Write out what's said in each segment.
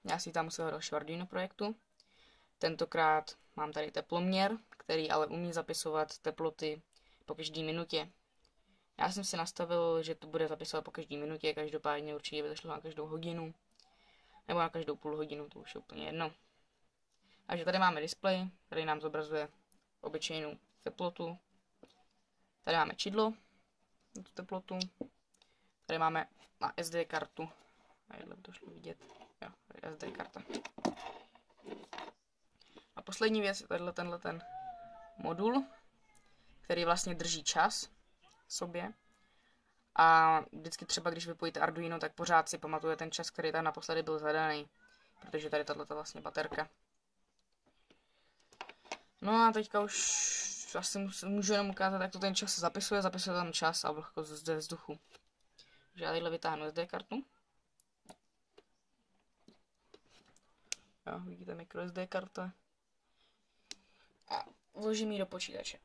Já si tam svého dalšího Arduino projektu. Tentokrát mám tady teploměr, který ale umí zapisovat teploty po každé minutě. Já jsem si nastavil, že to bude zapisovat po každé minutě, každopádně určitě by to šlo na každou hodinu, nebo na každou půl hodinu, to už je úplně jedno. Takže tady máme displej, který nám zobrazuje obyčejnou teplotu. Tady máme čidlo na tu teplotu. Tady máme na SD kartu. Tady to šlo vidět. Jo, tady SD karta. A poslední věc je tadyhle tenhle ten modul, který vlastně drží čas v sobě. A vždycky třeba, když vypojíte Arduino, tak pořád si pamatuje ten čas, který tam naposledy byl zadaný. Protože tady tato vlastně baterka. No a teďka už asi můžu jenom ukázat, jak to ten čas zapisuje tam čas a vlhkost ze vzduchu. Takže já tadyhle vytáhnu SD kartu. Jo, vidíte micro SD karta. A vložím ji do počítače.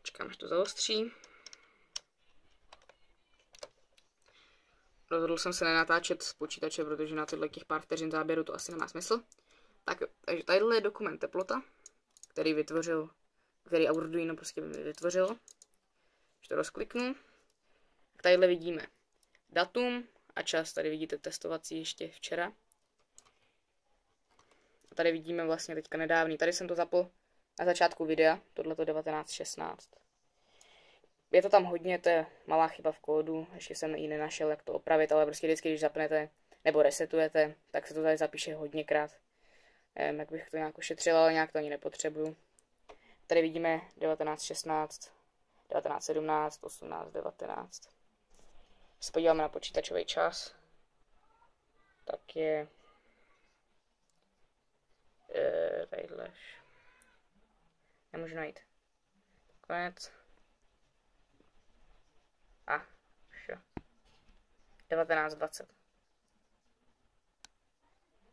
Čekám, až to zaostří. Rozhodl jsem se nenatáčet z počítače, protože na tyhle těch pár vteřin záběru to asi nemá smysl. Takže tadyhle je dokument teplota, který Arduino prostě vytvořilo. Když to rozkliknu, tak tadyhle vidíme datum a čas. Tady vidíte testovací ještě včera. A tady vidíme vlastně teďka nedávný. Tady jsem to zapl na začátku videa, tohleto 1916. Je to tam hodně, to je malá chyba v kódu, ještě jsem ji nenašel, jak to opravit, ale prostě vždycky, když zapnete nebo resetujete, tak se to tady zapíše hodněkrát. Jak bych to nějak ošetřil, ale nějak to ani nepotřebuju. Tady vidíme 1916, 1917, 18, 19. Když se podíváme na počítačový čas, tak je tadyhle. Nemůžu najít. Konec. A, už jo. 1920.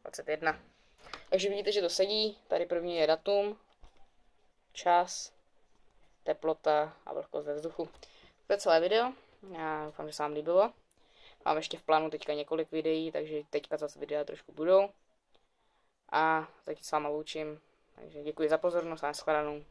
21. Takže vidíte, že to sedí. Tady první je datum, čas, teplota a vlhkost ve vzduchu. To je celé video. Já doufám, že se vám líbilo. Mám ještě v plánu teďka několik videí, takže teďka zase videa trošku budou. A teď s váma loučím. Takže děkuji za pozornost a nashledanou.